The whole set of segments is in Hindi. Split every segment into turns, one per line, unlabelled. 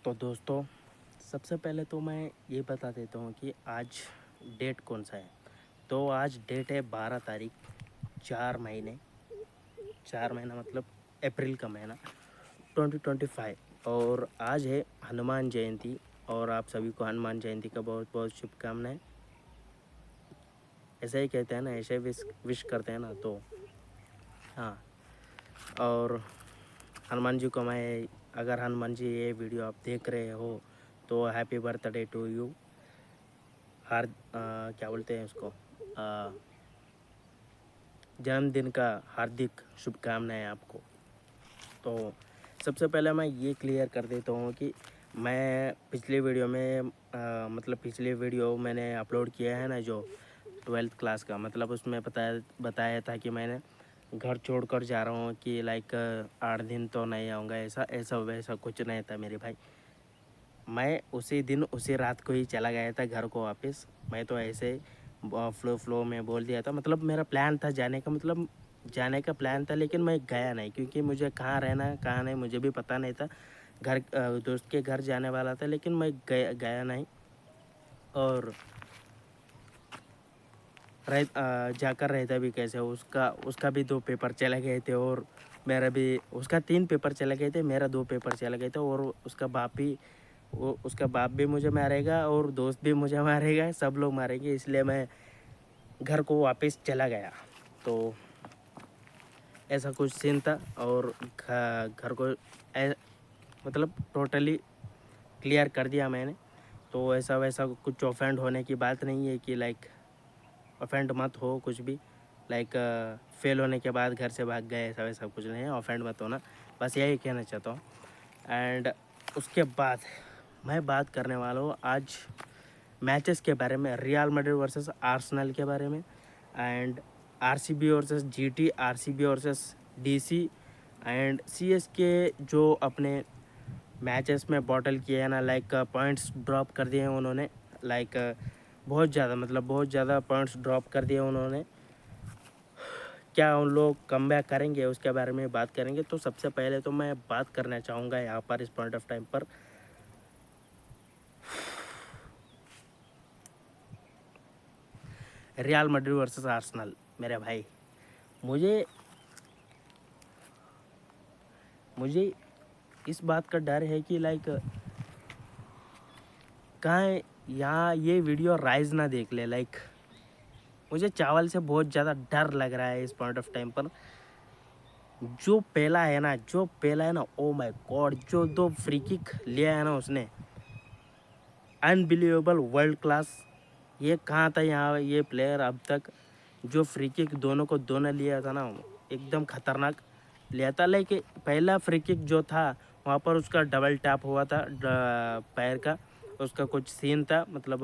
तो दोस्तों, सबसे पहले तो मैं ये बता देता हूँ कि आज डेट कौन सा है। तो आज डेट है 12 तारीख, 4 महीने, 4 महीना मतलब अप्रैल का महीना 2025। और आज है हनुमान जयंती। और आप सभी को हनुमान जयंती का बहुत बहुत शुभकामनाएं। ऐसे ही कहते हैं ना, ऐसे विश विश करते हैं ना। तो हाँ, और हनुमान जी को मैं, अगर हनुमान जी ये वीडियो आप देख रहे हो तो हैप्पी बर्थडे टू यू। क्या बोलते हैं उसको, जन्मदिन का हार्दिक शुभकामनाएं आपको। तो सबसे पहले मैं ये क्लियर कर देता हूँ कि मैं पिछले वीडियो में मतलब पिछले वीडियो मैंने अपलोड किया है ना, जो 12th क्लास का, मतलब उसमें बताया था कि मैंने घर छोड़कर जा रहा हूँ कि लाइक 8 दिन तो नहीं आऊँगा। ऐसा ऐसा वैसा कुछ नहीं था मेरे भाई। मैं उसी दिन उसी रात को ही चला गया था घर को वापस। मैं तो ऐसे फ्लो में बोल दिया था, मतलब मेरा प्लान था जाने का, मतलब जाने का प्लान था, लेकिन मैं गया नहीं क्योंकि मुझे कहाँ रहना कहाँ नहीं मुझे भी पता नहीं था। घर दोस्त के घर जाने वाला था, लेकिन मैं गया नहीं। और जाकर रहता भी कैसे, उसका उसका भी 2 पेपर चले गए थे, और मेरा भी, उसका 3 पेपर चले गए थे, मेरा 2 पेपर चले गए थे। और उसका बाप भी मुझे मारेगा और दोस्त भी मुझे मारेगा, सब लोग मारेंगे, इसलिए मैं घर को वापस चला गया। तो ऐसा कुछ सीन था। और घर को मतलब टोटली क्लियर कर दिया मैंने। तो ऐसा वैसा कुछ ऑफेंड होने की बात नहीं है कि लाइक ऑफेंड मत हो कुछ भी। लाइक फेल होने के बाद घर से भाग गए, ऐसा वैसा कुछ नहीं है, ऑफेंड मत होना, बस यही कहना चाहता हूँ। एंड उसके बाद मैं बात करने वाला हूँ आज मैचेस के बारे में, रियल मैड्रिड वर्सेस आर्सेनल के बारे में, and RCB versus GT, RCB versus DC, and CSK जो अपने मैचेस में बॉटल किए हैं ना, लाइक पॉइंट्स ड्रॉप कर दिए हैं उन्होंने। लाइक बहुत ज़्यादा, मतलब बहुत ज़्यादा पॉइंट्स ड्रॉप कर दिए उन्होंने। क्या उन लोग कमबैक करेंगे, उसके बारे में बात करेंगे। तो सबसे पहले तो मैं बात करना चाहूँगा यहाँ पर इस पॉइंट ऑफ टाइम पर रियल मैड्रिड वर्सेस आर्सेनल। मेरे भाई, मुझे मुझे इस बात का डर है कि लाइक कहाँ यहाँ ये वीडियो राइज ना देख ले। लाइक मुझे चावल से बहुत ज़्यादा डर लग रहा है इस पॉइंट ऑफ टाइम पर। जो पहला है ना, ओ माय गॉड, जो 2 फ्री किक लिया है ना उसने, अनबिलीवेबल, वर्ल्ड क्लास। ये कहाँ था यहाँ ये प्लेयर अब तक, जो फ्री किक दोनों को दोनों लिया था ना, एकदम खतरनाक लिया था। लेकिन पहला फ्री किक जो था वहाँ पर उसका डबल टैप हुआ था पैर का, उसका कुछ सीन था, मतलब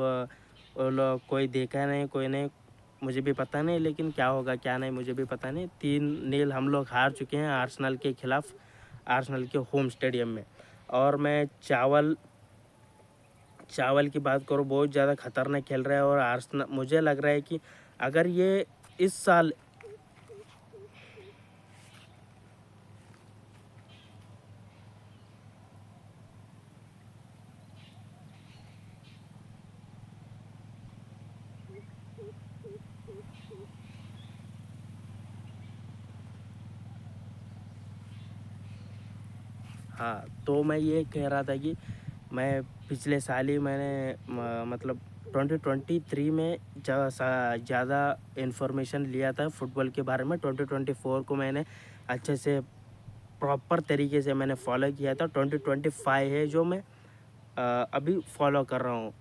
वो लोग कोई देखा नहीं, कोई नहीं, मुझे भी पता नहीं, लेकिन क्या होगा क्या नहीं मुझे भी पता नहीं। 3-0 हम लोग हार चुके हैं आर्सेनल के खिलाफ, आर्सेनल के होम स्टेडियम में। और मैं चावल की बात करूँ, बहुत ज़्यादा खतरनाक खेल रहा है। और आर्सेनल, मुझे लग रहा है कि अगर ये इस साल हाँ, तो मैं ये कह रहा था कि मैं पिछले साल ही मैंने मतलब 2023 में ज़्यादा इन्फॉर्मेशन लिया था फुटबॉल के बारे में। 2024 को मैंने अच्छे से प्रॉपर तरीके से मैंने फॉलो किया था। 2025 है जो मैं अभी फॉलो कर रहा हूँ।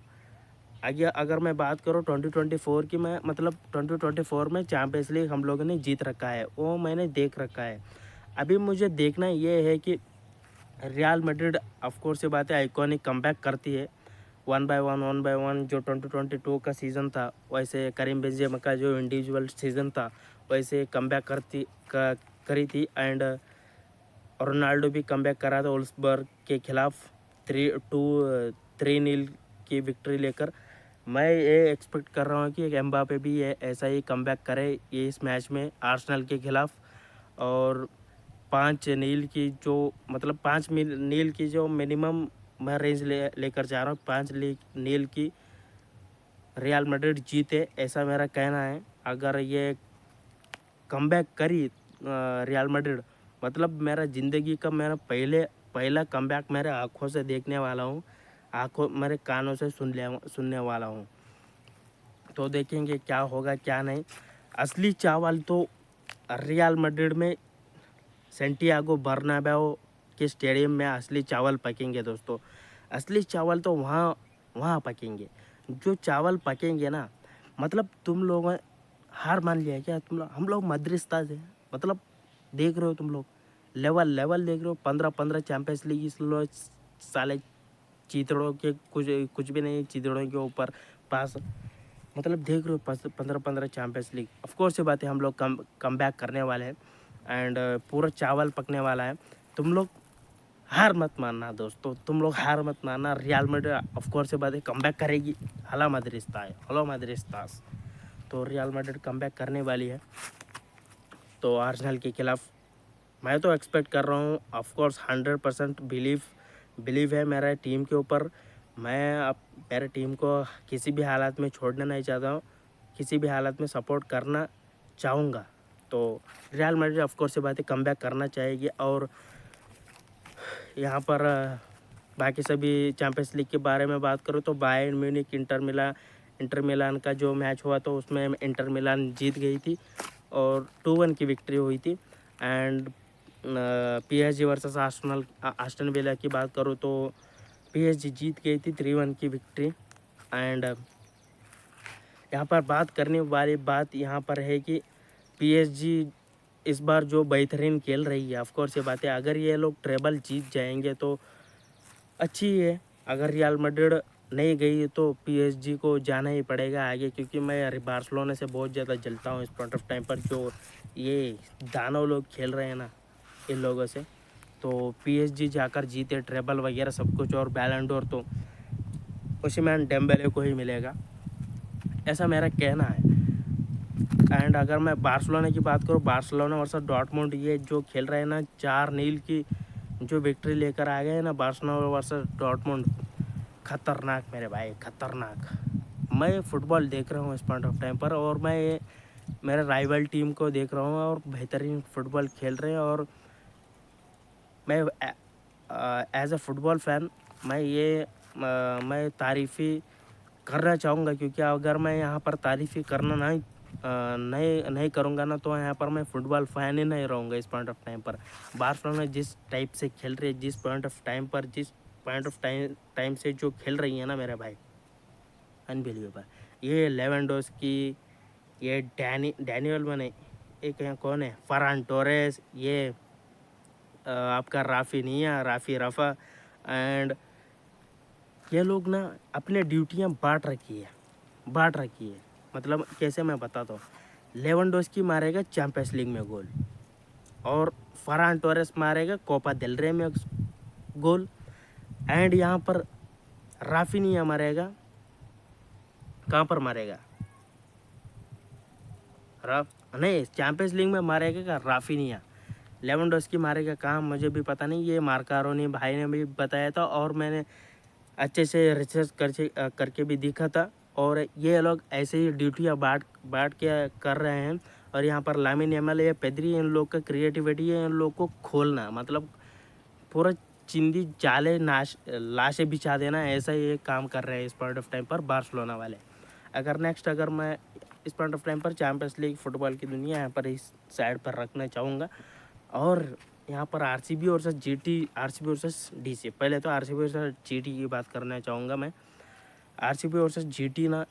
आगे अगर मैं बात करूँ 2024 की, मैं मतलब 2024 में चैंपियंस लीग हम लोगों ने जीत रखा है, वो मैंने देख रखा है। अभी मुझे देखना ये है कि रियल मैड्रिड, ऑफ कोर्स ये बात है, आइकॉनिक कमबैक करती है, वन बाय वन। जो 2022 का सीज़न था, वैसे करीम बेंजेमा का जो इंडिविजुअल सीज़न था, वैसे करी थी। एंड रोनाल्डो भी कमबैक करा था वोल्फ्सबर्ग के खिलाफ 3-0 की विक्ट्री लेकर। मैं ये एक्सपेक्ट कर रहा हूँ कि एम्बापे भी ऐसा ही कमबैक करे ये इस मैच में आर्सेनल के खिलाफ। और 5-0 की जो, मतलब 5-0 की जो मिनिमम मैं रेंज लेकर जा रहा हूँ 5-0 की रियल मैड्रिड जीते, ऐसा मेरा कहना है। अगर ये कमबैक करी रियल मैड्रिड, मतलब मेरा ज़िंदगी का मेरा पहला कमबैक मेरे आँखों से देखने वाला हूँ, आँखों मेरे कानों से सुनने वाला हूँ। तो देखेंगे क्या होगा क्या नहीं। असली चावल तो रियल मैड्रिड में सेंटियागो बर्नाब्यू के स्टेडियम में असली चावल पकेंगे दोस्तों। असली चावल तो वहाँ पकेंगे। जो चावल पकेंगे ना, मतलब तुम लोग हार मान लिया क्या तुम लोग? हम लोग मद्रिस्ता से, मतलब देख रहे हो तुम लोग लेवल देख रहे हो। 15 चैंपियंस लीग इस लोग साले चीतड़ों के कुछ भी नहीं, चीतड़ों के ऊपर पास, मतलब देख रहे हो 15 चैंपियंस लीग। ऑफकोर्स ये बात है, हम लोग कम बैक करने वाले हैं एंड पूरा चावल पकने वाला है। तुम लोग हार मत मानना दोस्तों, तुम लोग हार मत मानना। रियल मैड्रिड ऑफकोर्स ये बात है कम बैक करेगी। हला मद्रिस्ता है, हलो मद्रिस्तास। तो रियल मैड्रिड कम बैक करने वाली है। तो आर्सेनल के खिलाफ मैं तो एक्सपेक्ट कर रहा हूँ, ऑफकोर्स 100% बिलीव है मेरा टीम के ऊपर। मैं अब मेरे टीम को किसी भी हालत में छोड़ना नहीं चाहता हूँ, किसी भी हालत में सपोर्ट करना चाहूँगा। तो रियल मैड्रिड ऑफकोर्स ये बात है कमबैक करना चाहेगी। और यहाँ पर बाकी सभी चैंपियंस लीग के बारे में बात करूँ तो बायर्न म्यूनिख इंटर मिलान का जो मैच हुआ तो उसमें इंटर मिलान जीत गई थी और 2-1 की विक्ट्री हुई थी। And PSG versus Aston villa की बात करूँ तो PSG जीत गई थी 3-1 की विक्ट्री। एंड यहाँ पर बात करने वाली बात यहाँ पर है कि PSG इस बार जो बेहतरीन खेल रही है, ऑफकोर्स ये बात है अगर ये लोग ट्रेबल जीत जाएंगे तो अच्छी है। अगर रियल मैड्रिड नहीं गई तो PSG को जाना ही पड़ेगा आगे, क्योंकि मैं बार्सिलोना से बहुत ज़्यादा जलता हूँ इस पॉइंट ऑफ टाइम पर। जो ये दानव लोग खेल रहे हैं ना इन लोगों से, तो PSG जाकर जीते ट्रेबल वगैरह सब कुछ और बैलन डोर तो ओसिमैन डेम्बेले को ही मिलेगा, ऐसा मेरा कहना है। एंड अगर मैं बार्सिलोना की बात करूँ, बार्सिलोना वर्सेस डॉर्टमुंड ये जो खेल रहे हैं ना 4-0 की जो विक्ट्री लेकर आ गए हैं ना बार्सिलोना वर्सेस डॉर्टमुंड, खतरनाक मेरे भाई, खतरनाक। मैं फुटबॉल देख रहा हूँ इस पॉइंट ऑफ टाइम पर और मैं मेरे राइवल टीम को देख रहा हूँ और बेहतरीन फुटबॉल खेल रहे हैं। और मैं एज अ फुटबॉल फैन मैं तारीफ़ी करना चाहूँगा, क्योंकि अगर मैं यहाँ पर तारीफ़ी करना नहीं करूँगा ना तो यहाँ पर मैं फुटबॉल फ़ैन ही नहीं रहूँगा इस पॉइंट ऑफ टाइम पर। बार्सिलोना जिस टाइप से खेल रही है, जिस पॉइंट ऑफ टाइम से जो खेल रही है ना मेरे भाई, अनबिलीवेबल। ये लेवेंडोस्की, ये डैनियल बने, एक यहाँ कौन है, फरान टोरेस, ये आपका राफ़ी रफ़ा, एंड ये लोग ना अपने ड्यूटियाँ बांट रखी है। मतलब कैसे मैं बताता हूँ, लेवेंडोस्की मारेगा चैंपियंस लीग में गोल और फरान टोरेस मारेगा कोपा देल रे में गोल। एंड यहाँ पर राफिनिया मारेगा, कहाँ पर मारेगा, नहीं चैंपियंस लीग में मारेगा क्या राफिनिया, लेवेंडोस्की मारेगा कहाँ मुझे भी पता नहीं, ये मार्कारोनी भाई ने भी बताया था और मैंने अच्छे से रिसर्च करके भी देखा था। और ये लोग ऐसे ही ड्यूटियाँ बांट के कर रहे हैं। और यहाँ पर लामिन यामाल या पेद्री, इन लोग का क्रिएटिविटी है इन लोग को खोलना, मतलब पूरा चिंदी जाले लाशें बिछा देना, ऐसा ही एक काम कर रहे हैं इस पॉइंट ऑफ टाइम पर बार्सिलोना वाले। अगर मैं इस पॉइंट ऑफ टाइम पर चैंपियंस लीग फुटबॉल की दुनिया यहाँ पर इस साइड पर रखना चाहूँगा। और यहाँ पर आरसीबी वर्सेस डीसी, पहले तो आरसीबी वर्सेस जीटी की बात करना चाहूँगा मैं। आरसीबी वर्सेस जीटी ना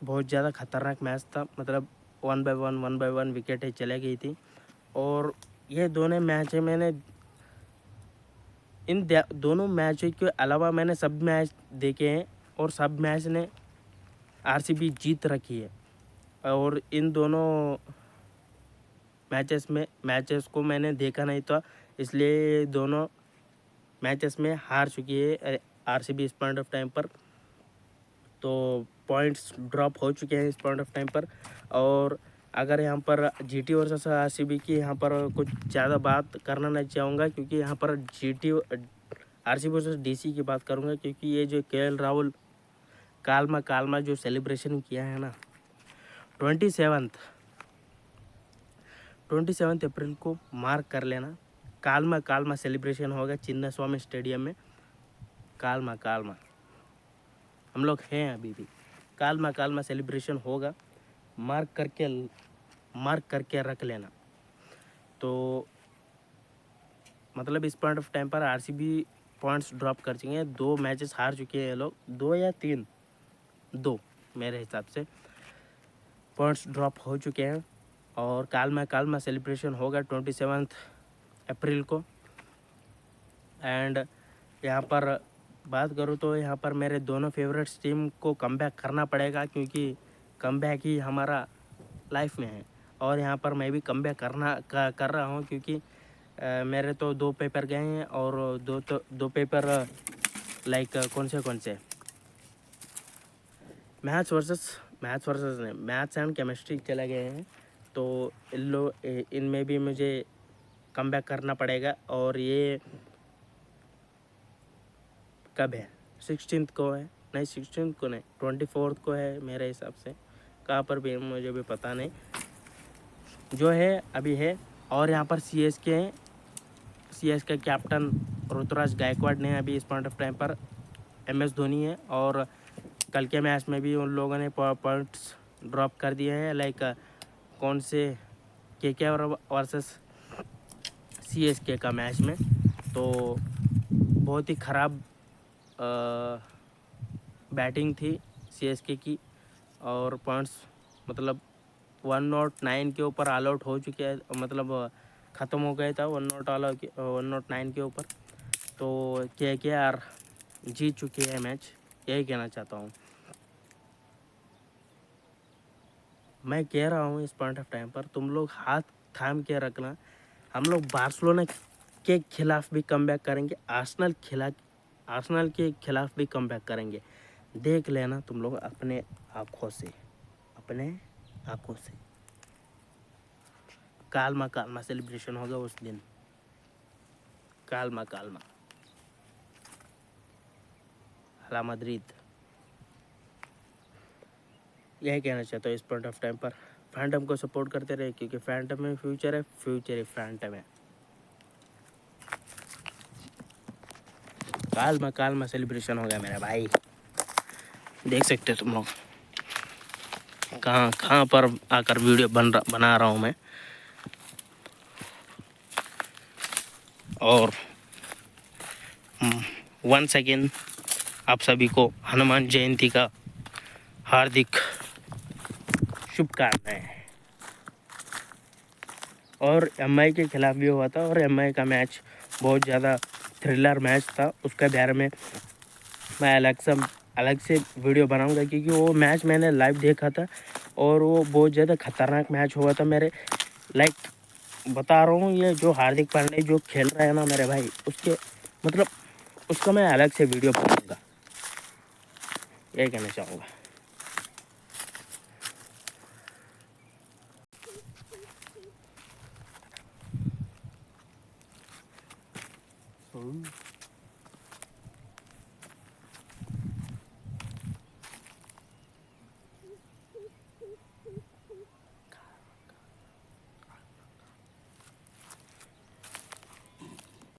बहुत ज़्यादा खतरनाक मैच था, मतलब 1/1 विकेटें चले गई थी। और ये दोनों मैच है, मैंने इन दोनों मैचों के अलावा मैंने सब मैच देखे हैं और सब मैच ने आरसीबी जीत रखी है। और इन दोनों मैचेस को मैंने देखा नहीं था, इसलिए दोनों मैचेस में हार चुकी है आरसीबी इस पॉइंट ऑफ टाइम पर। तो पॉइंट्स ड्रॉप हो चुके हैं इस पॉइंट ऑफ टाइम पर। और अगर यहाँ पर जीटी वर्सेस आरसीबी की यहाँ पर कुछ ज़्यादा बात करना नहीं चाहूँगा, क्योंकि यहाँ पर आरसीबी वर्सेस डीसी की बात करूँगा, क्योंकि ये जो केएल राहुल कालमा कालमा जो सेलिब्रेशन किया है ना 27 अप्रैल को मार्क कर लेना। कालमा कालमा सेलिब्रेशन होगा चिन्ना स्वामी स्टेडियम में। कालमा कालमा हम लोग हैं अभी भी। कालमा कालमा सेलिब्रेशन होगा, मार्क करके रख लेना। तो मतलब इस पॉइंट ऑफ टाइम पर आरसीबी पॉइंट्स ड्रॉप कर चुके हैं। 2 मैचेस हार चुके हैं ये लोग, 2 या 3, 2 मेरे हिसाब से पॉइंट्स ड्रॉप हो चुके हैं। और कालमा सेलिब्रेशन होगा 27 अप्रैल को। एंड यहाँ पर बात करूँ तो यहाँ पर मेरे दोनों फेवरेट्स टीम को कमबैक करना पड़ेगा, क्योंकि कमबैक ही हमारा लाइफ में है। और यहाँ पर मैं भी कमबैक कर रहा हूँ, क्योंकि मेरे तो 2 पेपर गए हैं और दो पेपर लाइक कौन से मैथ्स एंड केमिस्ट्री चले गए हैं। तो इनमें भी मुझे कमबैक करना पड़ेगा। और ये कब है? 16 को है, नहीं 16 को नहीं, 24 को है मेरे हिसाब से। कहाँ पर भी मुझे भी पता नहीं, जो है अभी है। और यहाँ पर सीएसके कैप्टन ऋतुराज गायकवाड़ ने अभी इस पॉइंट ऑफ टाइम पर MS धोनी है। और कल के मैच में भी उन लोगों ने पॉइंट्स ड्रॉप कर दिए हैं, लाइक कौन से KKR वर्सेस CSK का मैच में। तो बहुत ही ख़राब बैटिंग थी CSK की, और पॉइंट्स मतलब 109 के ऊपर ऑल आउट हो चुके हैं, मतलब ख़त्म हो गया था 109 के ऊपर। तो KKR जीत चुकी है मैच, यही कहना चाहता हूँ। मैं कह रहा हूँ इस पॉइंट ऑफ टाइम पर तुम लोग हाथ थाम के रखना। हम लोग बार्सिलोना के खिलाफ भी कमबैक करेंगे, आर्सेनल के खिलाफ भी कमबैक करेंगे। देख लेना तुम लोग अपने आँखों से। कालमा सेलिब्रेशन होगा उस दिन। कालमा हाला मद्रिद, यही कहना चाहता हूँ इस पॉइंट ऑफ टाइम पर। फैंटम को सपोर्ट करते रहे, क्योंकि फैंटम में फ्यूचर है, फैंटम है। कालमा सेलिब्रेशन हो गया मेरा भाई, देख सकते हो तुम लोग कहाँ पर आकर वीडियो बना रहा हूँ मैं। और वंस अगेन आप सभी को हनुमान जयंती का हार्दिक शुभकामनाएं। और MI के खिलाफ भी हुआ था, और MI का मैच बहुत ज़्यादा थ्रिलर मैच था। उसके बारे में मैं अलग से वीडियो बनाऊंगा, क्योंकि वो मैच मैंने लाइव देखा था और वो बहुत ज़्यादा खतरनाक मैच हुआ था मेरे। लाइक बता रहा हूँ, ये जो हार्दिक पांड्या जो खेल रहा है ना मेरे भाई, उसके मतलब उसका मैं अलग से वीडियो बनाऊंगा, यही कहना चाहूँगा।